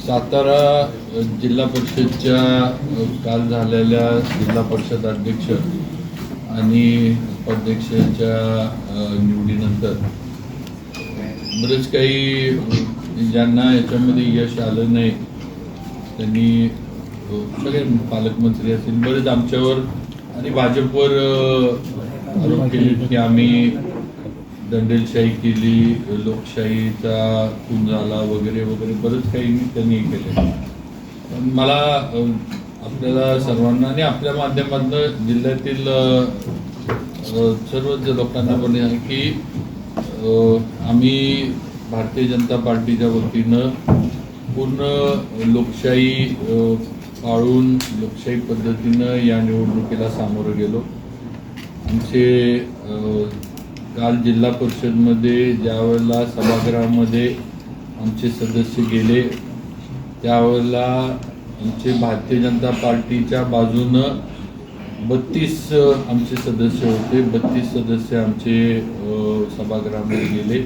सातारा जिल्हा परिषदच्या काल झालेल्या जिल्हा परिषद अध्यक्ष आणि उपाध्यक्षाच्या निवडीनंतर बरेच काही ज्यांना याच्यामध्ये यश आलं नाही त्यांनी सगळे पालकमंत्री असतील बरेच आमच्यावर आणि भाजपवर आरोप केले की आम्ही दंडेलशाही केली, लोकशाहीचा खून झाला वगैरे वगैरे बरंच काही त्यांनी केले. पण मला आपल्याला सर्वांना आणि आपल्या माध्यमातून जिल्ह्यातील सर्वच लोकांना पण आहे की आम्ही भारतीय जनता पार्टीच्या वतीनं पूर्ण लोकशाही पाळून लोकशाही पद्धतीनं या निवडणुकीला सामोरं गेलो. आमचे काल जिल्हा परिषदमध्ये ज्यावेळेला सभागृहामध्ये आमचे सदस्य गेले त्यावेळेला आमचे भारतीय जनता पार्टीच्या बाजूनं 32 आमचे सदस्य होते. 32 सदस्य आमचे सभागृहामध्ये गेले.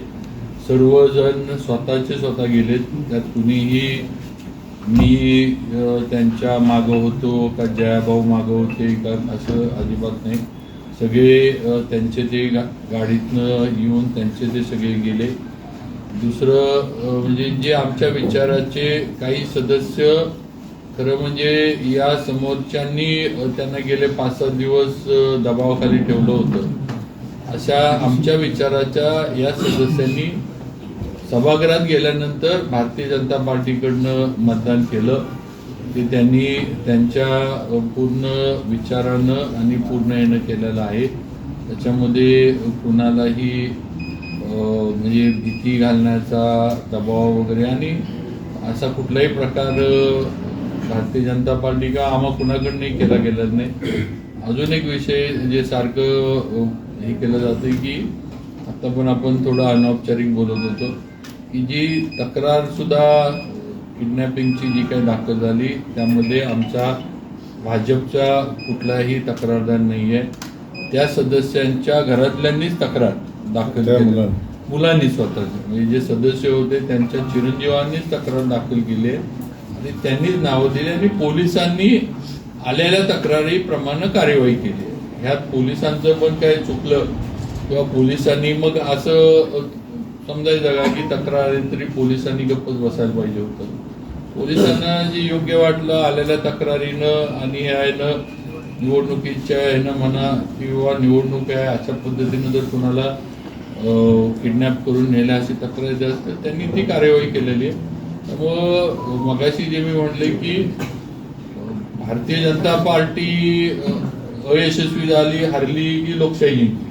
सर्वजण स्वतः गेलेत. त्यात कुणीही मी त्यांच्या मागं होतो का जयाभाऊ मागं होते का असं अजिबात नाही. सगळे त्यांचे ते गाडीतनं येऊन त्यांचे ते सगळे गेले. दुसरं म्हणजे जे आमच्या विचाराचे काही सदस्य खरं म्हणजे या समोरच्यांनी त्यांना गेले 5-7 दिवस दबावाखाली ठेवलं होतं. अशा आमच्या विचाराच्या या सदस्यांनी सभागृहात गेल्यानंतर भारतीय जनता पार्टीकडनं मतदान केलं. ते त्यांनी त्यांच्या पूर्ण विचारानं आणि पूर्ण यानं केलेलं आहे. त्याच्यामध्ये कुणालाही म्हणजे भीती घालण्याचा दबाव वगैरे आणि असा कुठलाही प्रकार भारतीय जनता पार्टी का आम्हा कुणाकडनंही केला गेला नाही. अजून एक विषय जे सारखं हे केलं जातं की आता पण आपण थोडं अनौपचारिक बोलत होतो की जी तक्रार सुद्धा किडनॅपिंगची जी काही दाखल झाली त्यामध्ये आमचा भाजपचा कुठलाही तक्रारदार नाही आहे. त्या सदस्यांच्या घरातल्यांनीच तक्रार दाखल केली. मुलांनी स्वतःच म्हणजे जे सदस्य होते त्यांच्या चिरंजीवांनीच तक्रार दाखल केली आहे आणि त्यांनीच नावं दिली आणि पोलिसांनी आलेल्या तक्रारीप्रमाणे कार्यवाही केली. ह्यात पोलिसांचं पण काय चुकलं किंवा पोलिसांनी मग असं समजायचं का की तक्रार तरी पोलिसांनी गप्पच बसायला पाहिजे होतं. पोलिसांना जे योग्य वाटलं आलेल्या तक्रारीनं आणि ह्यानं निवडणुकीच्या ह्यानं म्हणा किंवा निवडणूक आहे अशा पद्धतीनं जर कोणाला किडनॅप करून नेल्या अशी तक्रार देत असते त्यांनी ती कार्यवाही केलेली आहे. त्यामुळं मगाशी जे मी म्हटले की भारतीय जनता पार्टी अयशस्वी झाली, हरली की लोकशाही जिंकली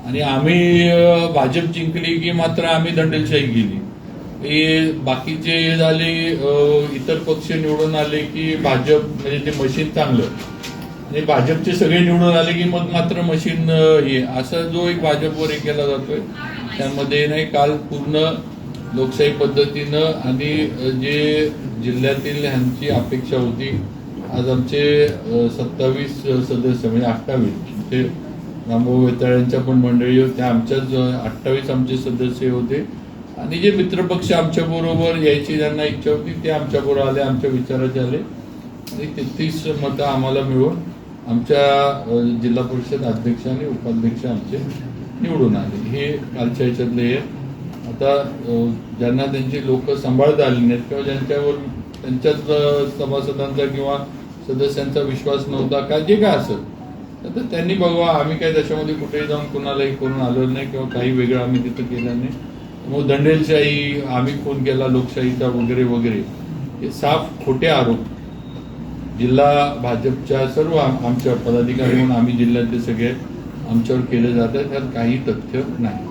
आणि आम्ही भाजप जिंकली की मात्र आम्ही दंडेलशाही गेली. हे बाकीचे हे झाले इतर पक्ष निवडून आले की भाजप म्हणजे ते मशीन चांगलं आणि भाजपचे सगळे निवडून आले की मग मात्र मशीन हे असा जो एक भाजपवर हे केला जातोय त्यामध्ये नाही. काल पूर्ण लोकशाही पद्धतीनं आणि जे जिल्ह्यातील ह्यांची अपेक्षा होती आज आमचे 27 सदस्य म्हणजे 28 ते रामभाऊ वेताळ्यांच्या पण मंडळी होत्या. आमच्याच 28 आमचे सदस्य होते आणि जे मित्रपक्ष आमच्या बरोबर यायची ज्यांना इच्छा होती ते आमच्या बरोबर आले, आमच्या विचाराचे आले आणि 33 मतं आम्हाला मिळून आमच्या जिल्हा परिषद अध्यक्ष आणि उपाध्यक्ष आमचे निवडून आले. हे कालच्या ह्याच्यातले आहे. आता ज्यांना त्यांची लोक सांभाळता आली नाहीत किंवा ज्यांच्यावर त्यांच्याच सभासदांचा किंवा सदस्यांचा विश्वास नव्हता का जे काय असेल तर त्यांनी बघा आम्ही काही त्याच्यामध्ये कुठेही जाऊन कुणालाही करून आलो नाही किंवा काही वेगळं आम्ही तिथं केलं नाही. मग दंडेलशाही आम्ही खून केला लोकशाहीचा वगैरे वगैरे हे साफ खोटे आरोप जिल्हा भाजपच्या सर्व आमच्या पदाधिकारी म्हणून आम्ही जिल्ह्यातले सगळे आमच्यावर केले जातात. त्यात काही तथ्य नाही.